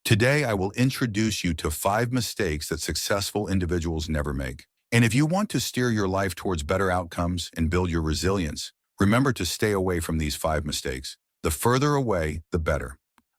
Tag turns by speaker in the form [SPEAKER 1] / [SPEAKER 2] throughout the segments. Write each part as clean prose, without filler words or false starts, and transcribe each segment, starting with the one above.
[SPEAKER 1] Today, I will introduce you to 5 mistakes that successful individuals never make. And if you want to steer your life towards better outcomes and build your resilience, remember to stay away from these 5 mistakes. The further away, the better.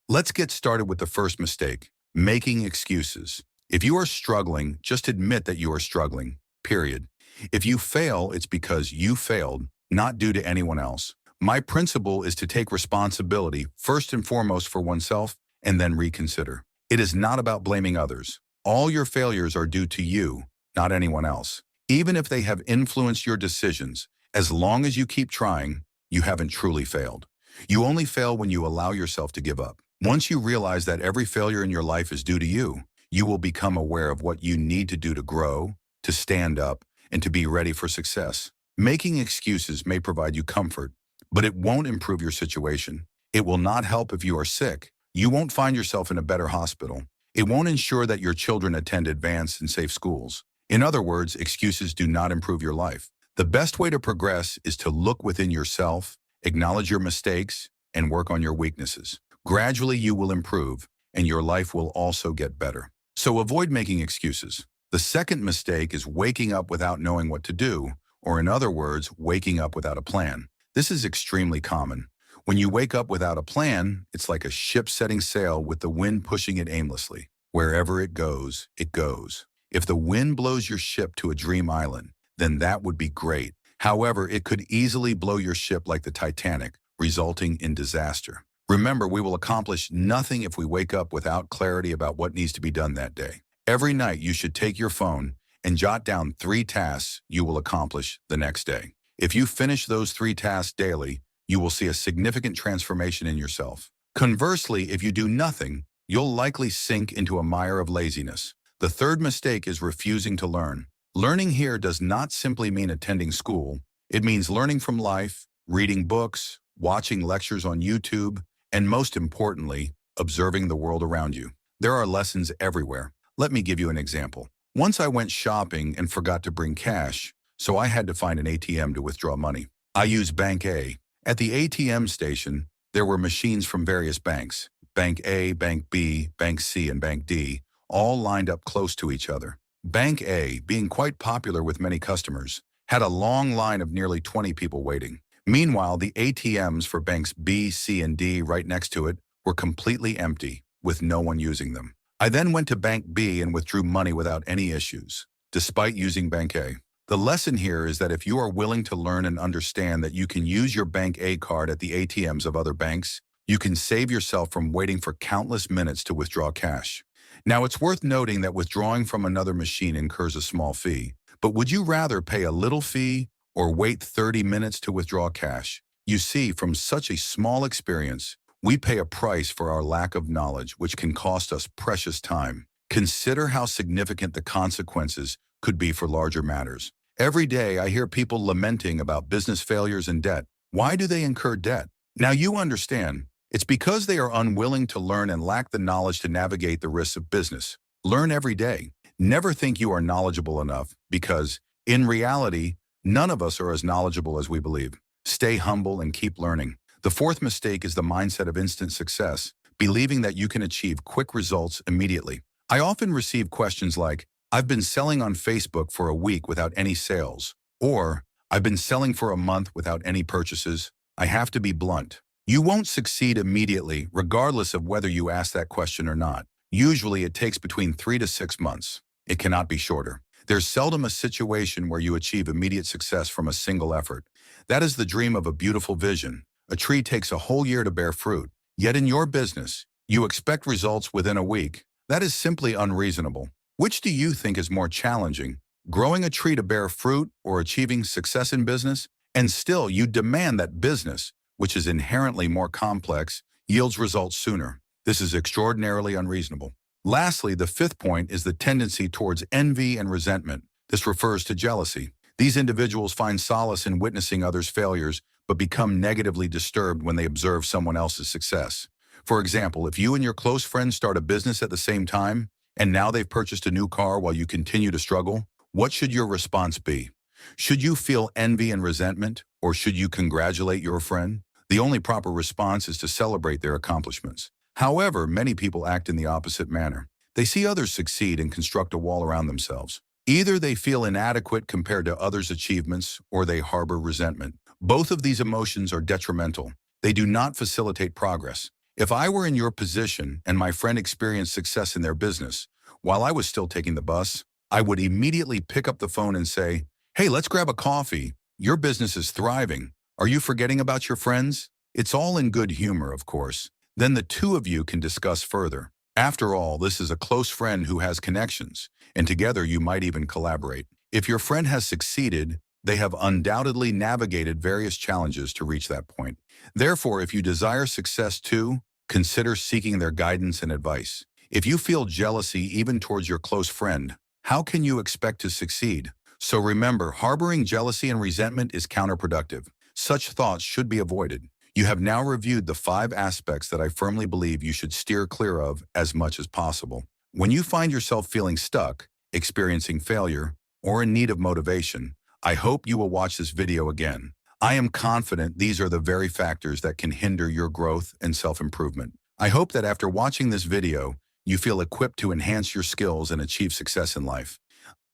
[SPEAKER 1] Let's get started with the first mistake, making excuses. If you are struggling, just admit that you are struggling, period. If you fail, it's because you failed, not due to anyone else. My principle is to take responsibility first and foremost for oneself and then reconsider. It is not about blaming others. All your failures are due to you, not anyone else. Even if they have influenced your decisions, as long as you keep trying, you haven't truly failed. You only fail when you allow yourself to give up. Once you realize that every failure in your life is due to you, you will become aware of what you need to do to grow, to stand up, and to be ready for success. Making excuses may provide you comfort, but it won't improve your situation. It will not help if you are sick. You won't find yourself in a better hospital. It won't ensure that your children attend advanced and safe schools. In other words, excuses do not improve your life. The best way to progress is to look within yourself, acknowledge your mistakes, and work on your weaknesses. Gradually, you will improve, and your life will also get better. So avoid making excuses. The second mistake is waking up without knowing what to do, or in other words, waking up without a plan. This is extremely common. When you wake up without a plan, it's like a ship setting sail with the wind pushing it aimlessly. Wherever it goes, it goes. If the wind blows your ship to a dream island, then that would be great. However, it could easily blow your ship like the Titanic, resulting in disaster. Remember, we will accomplish nothing if we wake up without clarity about what needs to be done that day. Every night, you should take your phone and jot down 3 tasks you will accomplish the next day. If you finish those 3 tasks daily, you will see a significant transformation in yourself. Conversely, if you do nothing, you'll likely sink into a mire of laziness. The third mistake is refusing to learn. Learning here does not simply mean attending school. It means learning from life, reading books, watching lectures on YouTube, and most importantly, observing the world around you. There are lessons everywhere. Let me give you an example. Once I went shopping and forgot to bring cash, so I had to find an ATM to withdraw money. I used Bank A. At the ATM station, there were machines from various banks, Bank A, Bank B, Bank C, and Bank D, all lined up close to each other. Bank A, being quite popular with many customers, had a long line of nearly 20 people waiting. Meanwhile, the ATMs for Banks B, C, and D right next to it were completely empty, with no one using them. I then went to Bank B and withdrew money without any issues, despite using Bank A. The lesson here is that if you are willing to learn and understand that you can use your Bank A card at the ATMs of other banks, you can save yourself from waiting for countless minutes to withdraw cash. Now, it's worth noting that withdrawing from another machine incurs a small fee. But would you rather pay a little fee or wait 30 minutes to withdraw cash? You see, from such a small experience, we pay a price for our lack of knowledge, which can cost us precious time. Consider how significant the consequences could be for larger matters. Every day, I hear people lamenting about business failures and debt. Why do they incur debt? Now you understand. It's because they are unwilling to learn and lack the knowledge to navigate the risks of business. Learn every day. Never think you are knowledgeable enough because, in reality, none of us are as knowledgeable as we believe. Stay humble and keep learning. The fourth mistake is the mindset of instant success, believing that you can achieve quick results immediately. I often receive questions like, I've been selling on Facebook for a week without any sales, or I've been selling for a month without any purchases. I have to be blunt. You won't succeed immediately, regardless of whether you ask that question or not. Usually it takes between 3 to 6 months. It cannot be shorter. There's seldom a situation where you achieve immediate success from a single effort. That is the dream of a beautiful vision. A tree takes a whole year to bear fruit. Yet in your business, you expect results within a week. That is simply unreasonable. Which do you think is more challenging, growing a tree to bear fruit or achieving success in business? And still, you demand that business, which is inherently more complex, yields results sooner. This is extraordinarily unreasonable. Lastly, the fifth point is the tendency towards envy and resentment. This refers to jealousy. These individuals find solace in witnessing others' failures, but become negatively disturbed when they observe someone else's success. For example, if you and your close friends start a business at the same time, and now they've purchased a new car while you continue to struggle, what should your response be? Should you feel envy and resentment, or should you congratulate your friend? The only proper response is to celebrate their accomplishments. However, many people act in the opposite manner. They see others succeed and construct a wall around themselves. Either they feel inadequate compared to others' achievements, or they harbor resentment. Both of these emotions are detrimental. They do not facilitate progress. If I were in your position and my friend experienced success in their business, while I was still taking the bus, I would immediately pick up the phone and say, "Hey, let's grab a coffee. Your business is thriving. Are you forgetting about your friends?" It's all in good humor, of course. Then the two of you can discuss further. After all, this is a close friend who has connections, and together you might even collaborate. If your friend has succeeded, they have undoubtedly navigated various challenges to reach that point. Therefore, if you desire success too, consider seeking their guidance and advice. If you feel jealousy even towards your close friend, how can you expect to succeed? So remember, harboring jealousy and resentment is counterproductive. Such thoughts should be avoided. You have now reviewed the 5 aspects that I firmly believe you should steer clear of as much as possible. When you find yourself feeling stuck, experiencing failure, or in need of motivation, I hope you will watch this video again. I am confident these are the very factors that can hinder your growth and self-improvement. I hope that after watching this video, you feel equipped to enhance your skills and achieve success in life.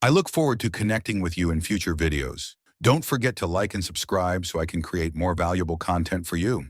[SPEAKER 1] I look forward to connecting with you in future videos. Don't forget to like and subscribe so I can create more valuable content for you.